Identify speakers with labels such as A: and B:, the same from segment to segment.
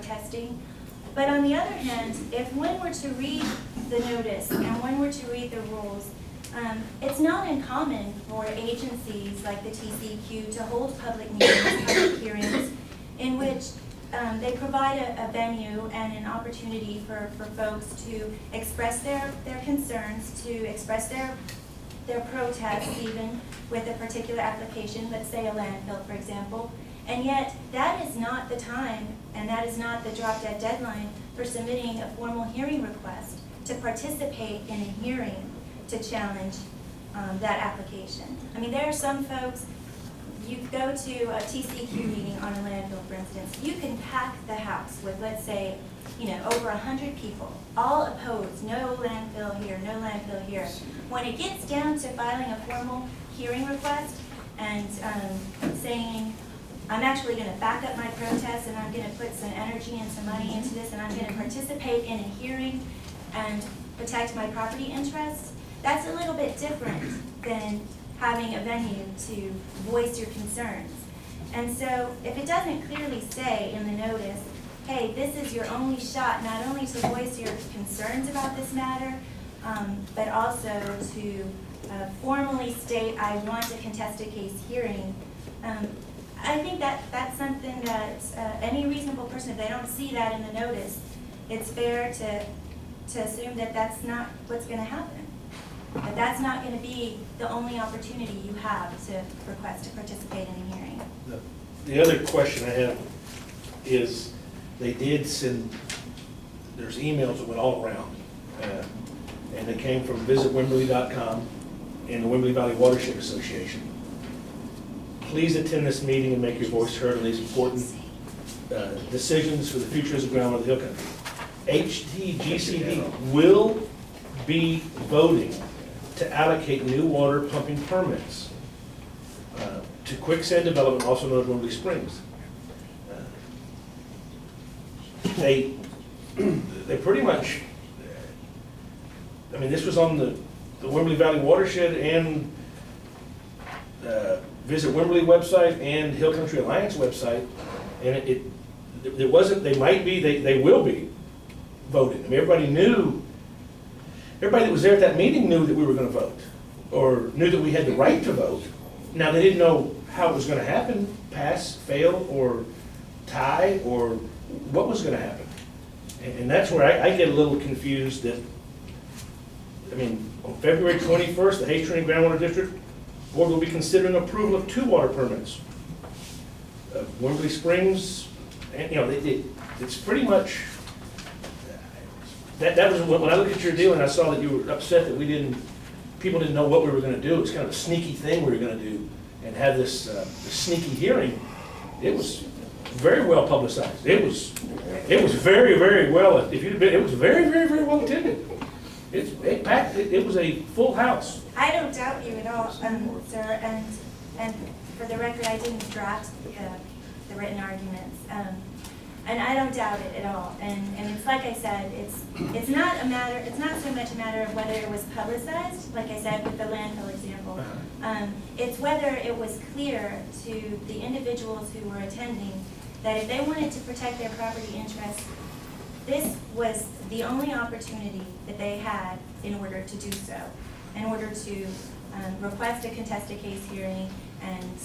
A: protesting. But on the other hand, if one were to read the notice and one were to read the rules, it's not uncommon for agencies like the TCQ to hold public meetings, public hearings, in which they provide a venue and an opportunity for folks to express their concerns, to express their protests even with a particular application, let's say a landfill, for example. And yet, that is not the time, and that is not the drop-dead deadline for submitting a formal hearing request to participate in a hearing to challenge that application. I mean, there are some folks, you go to a TCQ meeting on a landfill, for instance, you can pack the house with, let's say, over 100 people, all opposed, no landfill here, no landfill here. When it gets down to filing a formal hearing request and saying, I'm actually going to back up my protest and I'm going to put some energy and some money into this and I'm going to participate in a hearing and protect my property interests, that's a little bit different than having a venue to voice your concerns. And so if it doesn't clearly say in the notice, hey, this is your only shot not only to voice your concerns about this matter, but also to formally state, I want a contested case hearing, I think that's something that any reasonable person, if they don't see that in the notice, it's fair to assume that that's not what's going to happen. That that's not going to be the only opportunity you have to request to participate in a hearing.
B: The other question I have is, they did send, there's emails that went all around, and they came from visitwimberley.com and the Wimberley Valley Watershed Association. Please attend this meeting and make your voice heard on these important decisions for the future of the groundwater of the Hill Country. Htgcd will be voting to allocate new water pumping permits to quicksand development, also known as Wimberley Springs. They pretty much, I mean, this was on the Wimberley Valley Watershed and Visit Wimberley website and Hill Country Alliance website, and it wasn't, they might be, they will be voting. I mean, everybody that was there at that meeting knew that we were going to vote, or knew that we had the right to vote. Now, they didn't know how it was going to happen, pass, fail, or tie, or what was going to happen. And that's where I get a little confused that, I mean, on February 21st, the Hayes Training Groundwater District Board will be considering approval of 2 water permits. Wimberley Springs, and it's pretty much, that was when I look at your deal and I saw that you were upset that people didn't know what we were going to do. It's kind of a sneaky thing we were going to do and have this sneaky hearing. It was very well publicized. It was very, very well, if you'd been, it was very, very, very well attended. It packed, it was a full house.
A: I don't doubt you at all, sir, and for the record, I didn't draft the written arguments, and I don't doubt it at all. And it's like I said, it's not so much a matter of whether it was publicized, like I said with the landfill example. It's whether it was clear to the individuals who were attending that if they wanted to protect their property interests, this was the only opportunity that they had in order to do so, in order to request a contested case hearing and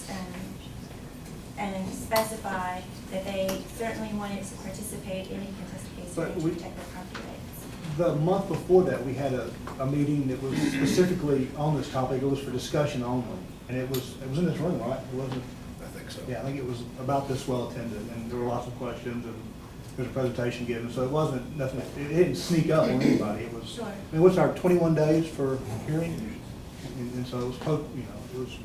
A: specify that they certainly wanted to participate in a contested case hearing to protect their property rights.
C: The month before that, we had a meeting that was specifically on this topic. It was for discussion only, and it was in this room, right? It wasn't.
B: I think so.
C: Yeah, I think it was about this well attended, and there were lots of questions, and there was a presentation given, so it wasn't nothing. It didn't sneak up on anybody. It was.
A: Sure.
C: I mean, what's our 21 days for hearing? And so it was, it was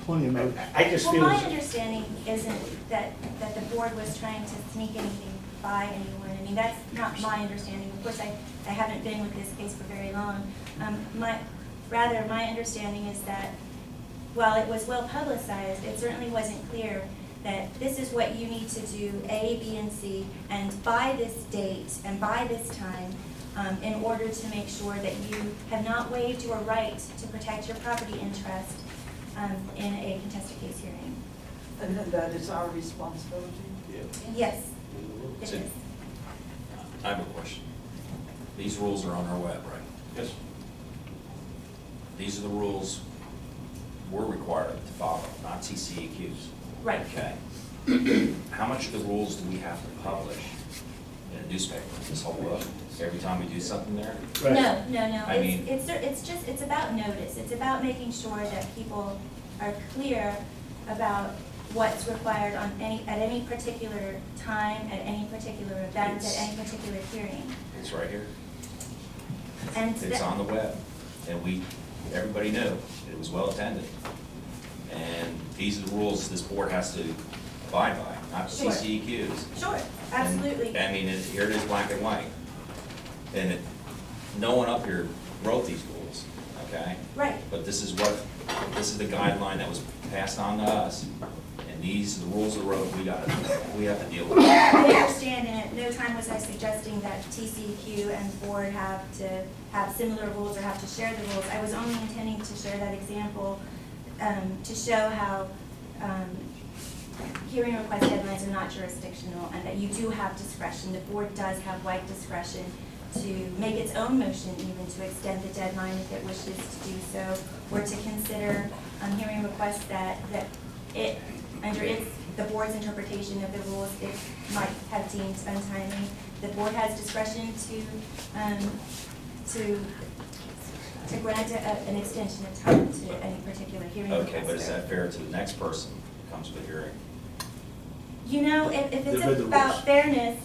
C: plenty of notice.
B: I just feel.
A: Well, my understanding isn't that the board was trying to sneak anything by anyone. I mean, that's not my understanding. Of course, I haven't been with this case for very long. My understanding is that while it was well publicized, it certainly wasn't clear that this is what you need to do, A, B, and C, and by this date and by this time, in order to make sure that you have not waived your right to protect your property interest in a contested case hearing.
D: And then that is our responsibility?
B: Yeah.
A: Yes, it is.
D: I have a question. These rules are on our web, right?
B: Yes.
D: These are the rules we're required to follow, not TCEQs.
A: Right.
D: Okay. How much of the rules do we have to publish in a newspaper, this whole book, every time we do something there?
B: Right.
A: No.
D: I mean-
A: It's about notice. It's about making sure that people are clear about what's required on at any particular time, at any particular event, at any particular hearing.
D: It's right here.
A: And
D: It's on the web, and everybody knew, it was well attended. And these are the rules this board has to abide by, not the
A: Sure.
D: TCEQs.
A: Sure, absolutely.
D: And, I mean, here it is, black and white. And no one up here wrote these rules, okay?
A: Right.
D: But this is the guideline that was passed on to us, and these are the rules of the road we have to deal with.
A: I understand, and at no time was I suggesting that TCEQ and the board have to have similar rules or have to share the rules. I was only intending to share that example to show how hearing request deadlines are not jurisdictional and that you do have discretion. The board does have wide discretion to make its own motion, even to extend the deadline if it wishes to do so, or to consider hearing requests that it, under the board's interpretation of the rules, it might have deemed untimely. The board has discretion to grant an extension of time to any particular hearing request.
D: Okay, but is that fair to the next person who comes to the hearing?
A: You know, if it's
B: They've read the
A: about
B: rules.
A: fairness,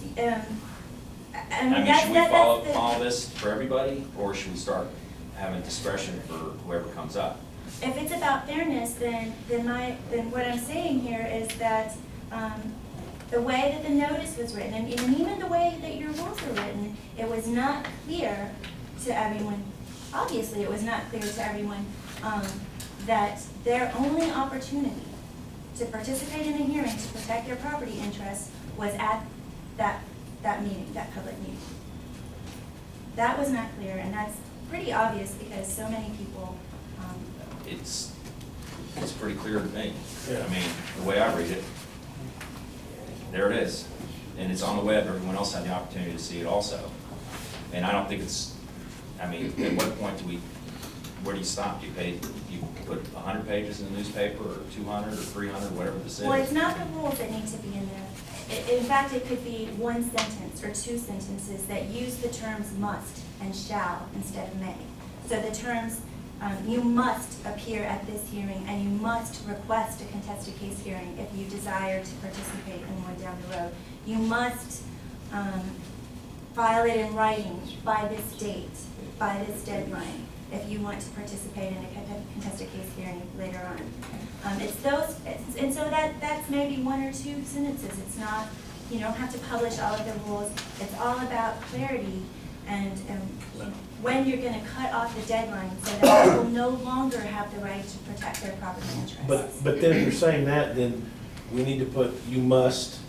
D: I mean, should we follow this for everybody, or should we start having discretion for whoever comes up?
A: If it's about fairness, then what I'm saying here is that the way that the notice was written, and even the way that your rules are written, it was not clear to everyone. Obviously, it was not clear to everyone that their only opportunity to participate in a hearing to protect their property interests was at that meeting, that public meeting. That was not clear, and that's pretty obvious because so many people.
D: It's pretty clear to me.
B: Yeah.
D: I mean, the way I read it, there it is. And it's on the web, everyone else had the opportunity to see it also. And I don't think I mean, at what point where do you stop? You put 100 pages in the newspaper, or 200, or 300, whatever this is?
A: Well, it's not the rules that need to be in there. In fact, it could be one sentence or two sentences that use the terms must and shall instead of may. So the terms, you must appear at this hearing and you must request a contested case hearing if you desire to participate in one down the road. You must file it in writing by this date, by this deadline, if you want to participate in a contested case hearing later on. And so that's maybe one or two sentences. It's not, you don't have to publish all of the rules. It's all about clarity and when you're going to cut off the deadline so that people no longer have the right to protect their property interests.
B: But then if you're saying that, then we need to put you must,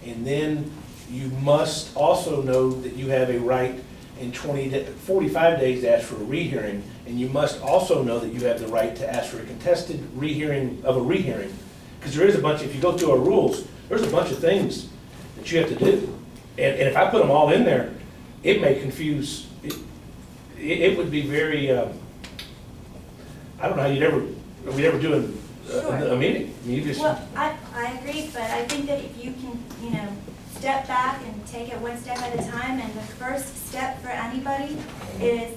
B: and then you must also know that you have a right in 45 days to ask for a rehearing, and you must also know that you have the right to ask for a contested rehearing of a rehearing. Because there is a bunch, if you go through our rules, there's a bunch of things that you have to do. And if I put them all in there, it may confuse, it would be very, I don't know how we'd ever do a meeting. I mean, you just.
A: Well, I agree, but I think that if you can, step back and take it one step at a time, and the first step for anybody is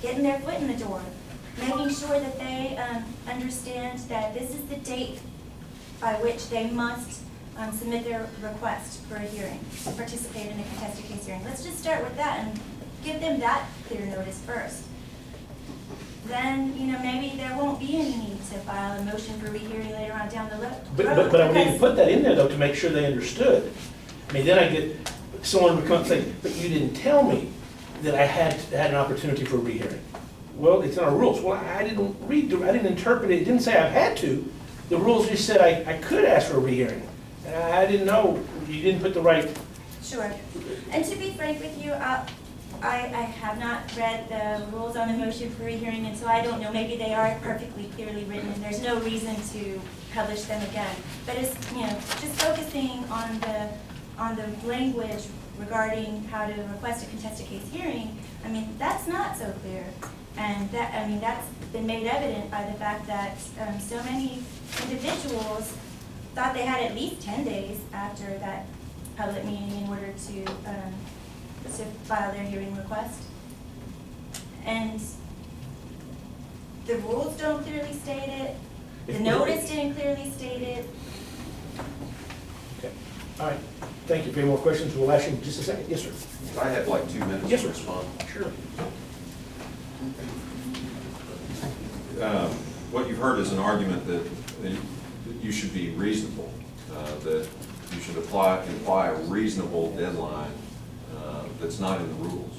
A: getting their foot in the door, making sure that they understand that this is the date by which they must submit their request for a hearing, to participate in a contested case hearing. Let's just start with that and give them that clear notice first. Then, maybe there won't be any need to file a motion for rehearing later on down the road.
B: But I would need to put that in there though to make sure they understood. I mean, then I get someone would come and say, but you didn't tell me that I had an opportunity for a rehearing. Well, it's in our rules. Well, I didn't I didn't interpret it. It didn't say I've had to. The rules just said I could ask for a rehearing. I didn't know, you didn't put the right.
A: Sure. And to be frank with you, I have not read the rules on the motion for rehearing, and so I don't know. Maybe they are perfectly clearly written, and there's no reason to publish them again. But it's, just focusing on the language regarding how to request a contested case hearing, I mean, that's not so clear. And that, I mean, that's been made evident by the fact that so many individuals thought they had at least 10 days after that public meeting in order to file their hearing request. And the rules don't clearly state it, the notice didn't clearly state it.
B: Okay, all right, thank you. If you have more questions, we'll ask you in just a second. Yes, sir.
E: I have like 2 minutes
B: Yes,
E: to
B: sir.
E: respond.
B: Sure.
E: What you've heard is an argument that you should be reasonable, that you should imply a reasonable deadline that's not in the rules.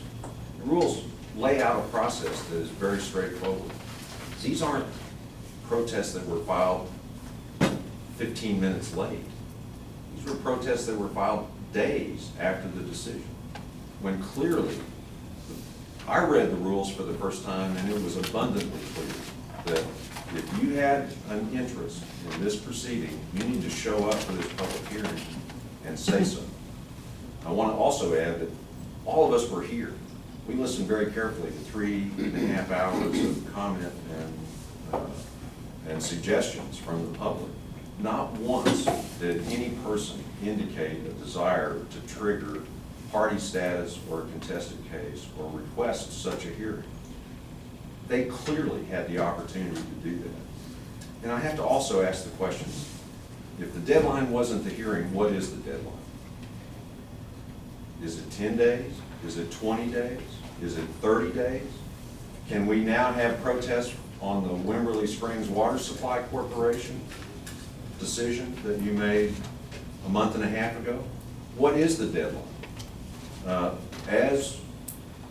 E: The rules lay out a process that is very straightforward. These aren't protests that were filed 15 minutes late. These were protests that were filed days after the decision, when clearly, I read the rules for the first time, and it was abundantly clear that if you had an interest in this proceeding, you need to show up for this public hearing and say so. I want to also add that all of us were here. We listened very carefully to 3.5 hours of comment and suggestions from the public. Not once did any person indicate a desire to trigger party status or a contested case or request such a hearing. They clearly had the opportunity to do that. And I have to also ask the question, if the deadline wasn't the hearing, what is the deadline? Is it 10 days? Is it 20 days? Is it 30 days? Can we now have protests on the Wimberley Springs Water Supply Corporation decision that you made a month and a half ago? What is the deadline? As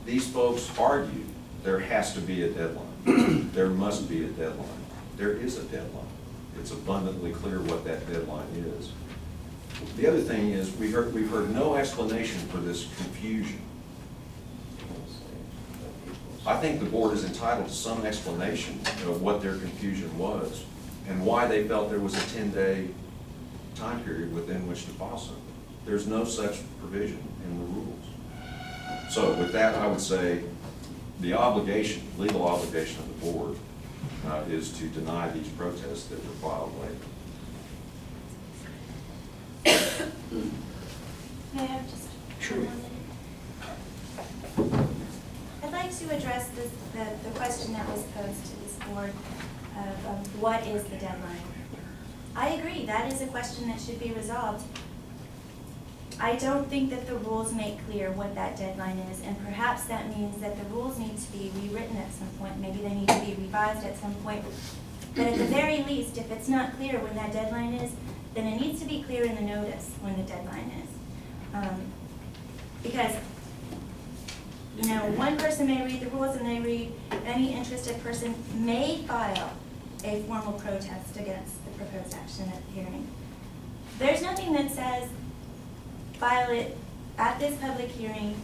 E: these folks argue, there has to be a deadline. There must be a deadline. There is a deadline. It's abundantly clear what that deadline is. The other thing is, we've heard no explanation for this confusion. I think the board is entitled to some explanation of what their confusion was and why they felt there was a 10-day time period within which to file something. There's no such provision in the rules. So with that, I would say the obligation, legal obligation of the board is to deny these protests that were filed late.
A: May I have just
B: Sure.
A: 1 minute? I'd like to address the question that was posed to this board of what is the deadline? I agree, that is a question that should be resolved. I don't think that the rules make clear what that deadline is, and perhaps that means that the rules need to be rewritten at some point. Maybe they need to be revised at some point. But at the very least, if it's not clear when that deadline is, then it needs to be clear in the notice when the deadline is. Because, you know, one person may read the rules and they read, any interested person may file a formal protest against the proposed action at the hearing. There's nothing that says file it at this public hearing,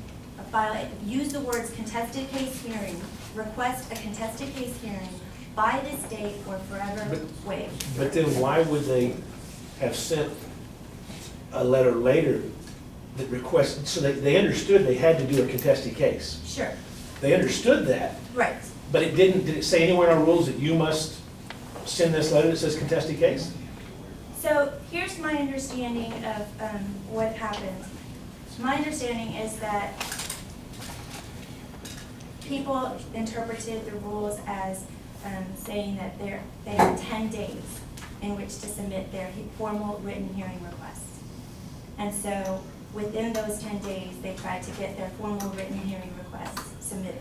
A: file it, use the words contested case hearing, request a contested case hearing by this date or forever waived.
B: But then why would they have sent a letter later that requested, so they understood they had to do a contested case?
A: Sure,
B: They understood that,
A: right.
B: but did it say anywhere in our rules that you must send this letter that says contested case?
A: So here's my understanding of what happened. My understanding is that people interpreted the rules as saying that they had 10 days in which to submit their formal written hearing requests. And so within those 10 days, they tried to get their formal written hearing requests submitted.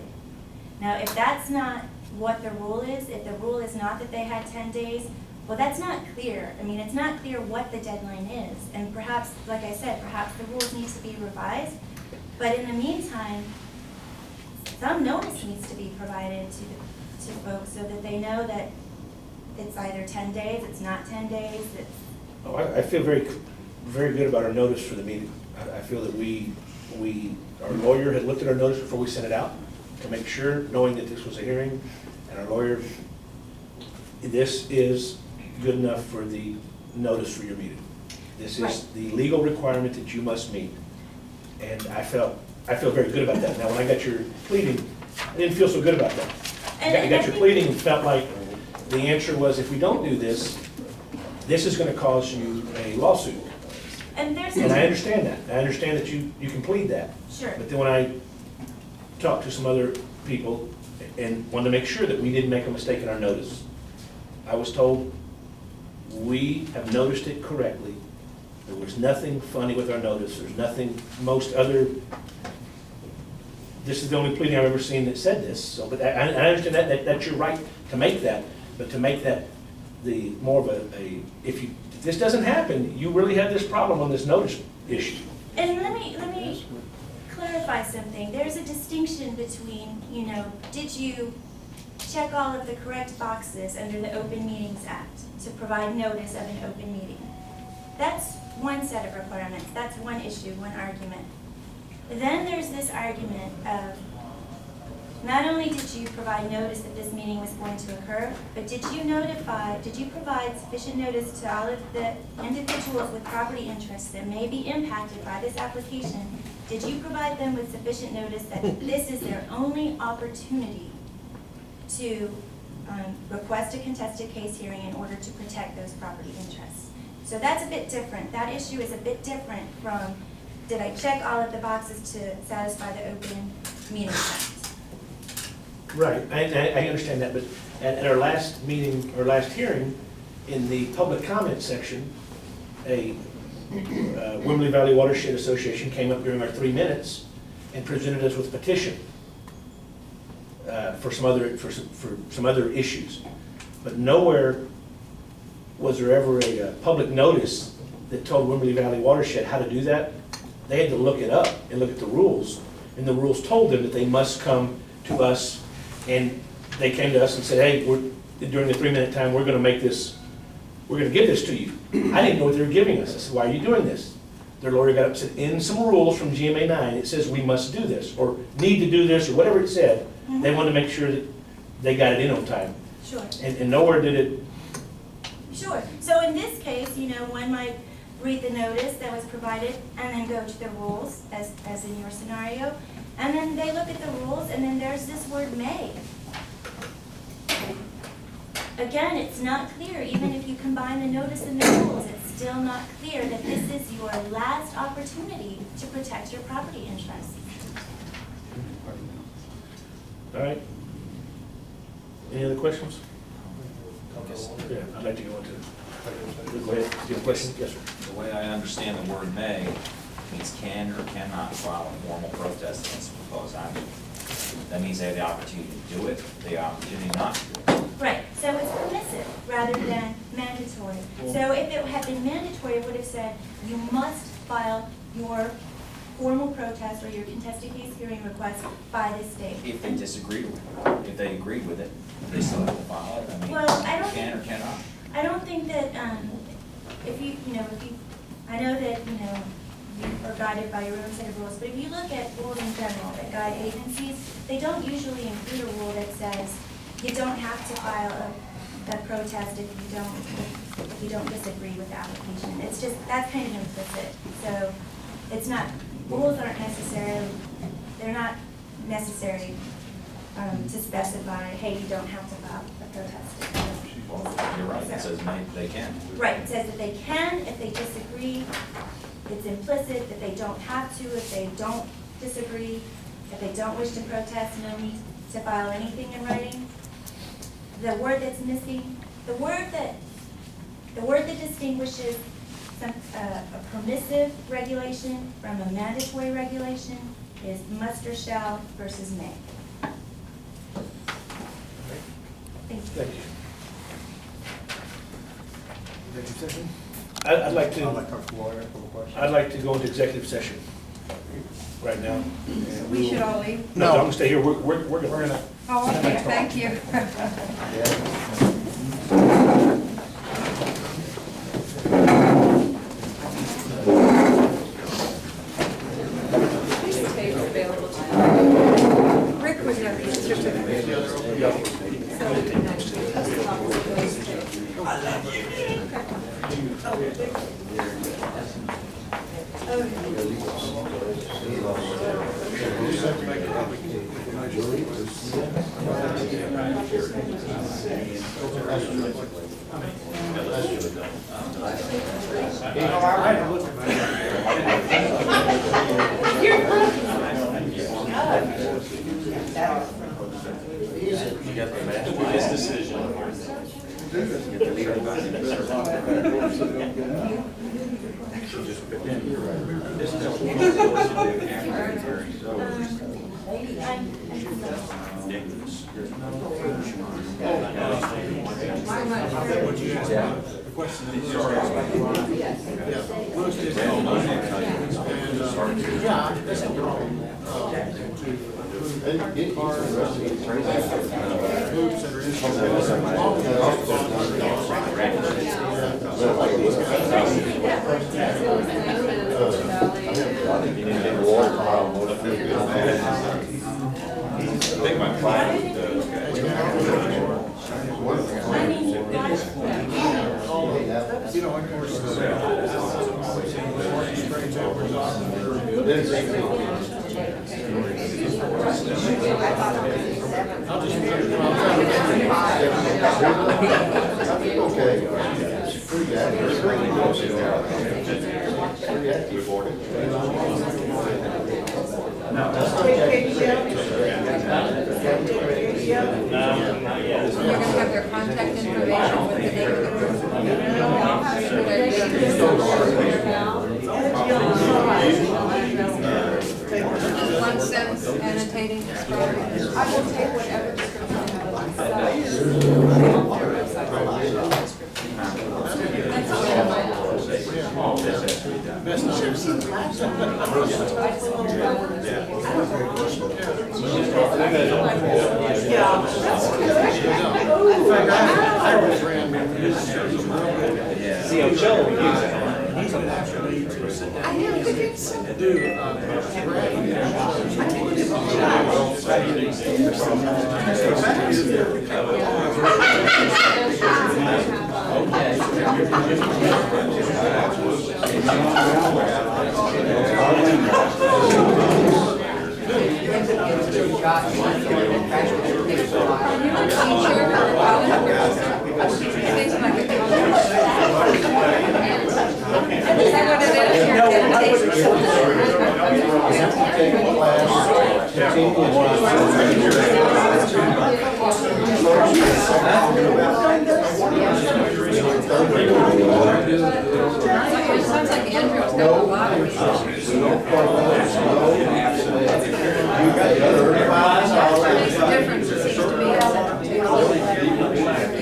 A: Now, if that's not what the rule is, if the rule is not that they had 10 days, well, that's not clear. I mean, it's not clear what the deadline is. And perhaps, like I said, perhaps the rules need to be revised. But in the meantime, some notice needs to be provided to folks so that they know that it's either 10 days, it's not 10 days, it's...
B: Oh, I feel very, very good about our notice for the meeting. I feel that our lawyer had looked at our notice before we sent it out to make sure, knowing that this was a hearing, and our lawyer, this is good enough for the notice for your meeting. This is
A: Right.
B: the legal requirement that you must meet. And I feel very good about that. Now, when I got your pleading, I didn't feel so good about that. I got your pleading and felt like the answer was, if we don't do this, this is gonna cause you a lawsuit.
A: And there's.
B: And I understand that. I understand that you can plead that.
A: Sure.
B: But then when I talked to some other people and wanted to make sure that we didn't make a mistake in our notice, I was told, we have noticed it correctly. There was nothing funny with our notice. There's nothing, this is the only pleading I've ever seen that said this. So, but I understand that's your right to make that, but to make that the more of if this doesn't happen, you really have this problem on this notice issue.
A: And let me clarify something. There's a distinction between, did you check all of the correct boxes under the Open Meetings Act to provide notice of an open meeting? That's one set of requirements. That's one issue, one argument. Then there's this argument of, not only did you provide notice that this meeting was going to occur, but did you provide sufficient notice to all of the individuals with property interests that may be impacted by this application? Did you provide them with sufficient notice that this is their only opportunity to request a contested case hearing in order to protect those property interests? So that's a bit different. That issue is a bit different from, did I check all of the boxes to satisfy the Open Meetings Act?
B: Right, I understand that, but at our last meeting, or last hearing, in the public comment section, a Wimberley Valley Watershed Association came up during our 3 minutes and presented us with a petition for some other issues. But nowhere was there ever a public notice that told Wimberley Valley Watershed how to do that. They had to look it up and look at the rules, and the rules told them that they must come to us. And they came to us and said, hey, during the 3-minute time, we're going to give this to you. I didn't know what they were giving us. I said, why are you doing this? Their lawyer got up and said, in some rules from GMA 9, it says we must do this, or need to do this, or whatever it said.
A: Mm-hmm.
B: They wanted to make sure that they got it in on time.
A: Sure.
B: And nowhere did it.
A: Sure. So in this case, one might read the notice that was provided and then go to the rules, as in your scenario. And then they look at the rules, and then there's this word may. Again, it's not clear, even if you combine the notice and the rules, it's still not clear that this is your last opportunity to protect your property interests.
B: All right. Any other questions? Yeah, I'd like to go into. Go ahead. Do you have a question? Yes, sir.
D: The way I understand the word may means can or cannot file a formal protest against the proposed action. That means they have the opportunity to do it, the opportunity not to do it.
A: Right, so it's permissive rather than mandatory. So if it had been mandatory, it would have said you must file your formal protest or your contested case hearing request by this date.
D: If they disagreed with it, if they agreed with it, they still have to file it. I mean,
A: Well, I don't
D: can or cannot.
A: I don't think that, I know that, you are guided by your own set of rules, but if you look at rules in general that guide agencies, they don't usually include a rule that says you don't have to file a protest if you don't disagree with the application. It's just, that's kind of implicit. So it's not, rules aren't necessarily, they're not necessary to specify, hey, you don't have to file a protest.
D: Well, you're right, it says they can.
A: Right, it says that they can if they disagree. It's implicit that they don't have to if they don't disagree. If they don't wish to protest, no need to file anything in writing. The word that's missing, the word that distinguishes a permissive regulation from a mandatory regulation is must or shall versus may. Thank you.
B: Thank you. Executive session? I'd like to talk to the lawyer. I'd like to go into executive session right now. And
F: We should all leave.
B: No, I'm gonna stay here. We're gonna.
F: Oh, okay, thank you. These tapes available to you. Rick would have these certificates.
A: Oh.
F: You're gonna have their contact information with the name of the person. One sentence annotating describing. I will take whatever description you have. That's all I It sounds like Andrew's got a lot of resources. Makes a difference, it seems to me, if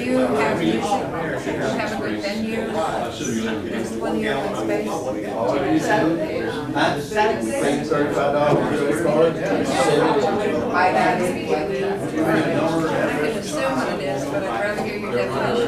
F: you have, you have a good venue, there's plenty of open space. I can assume what it is, but I'd rather hear your definition.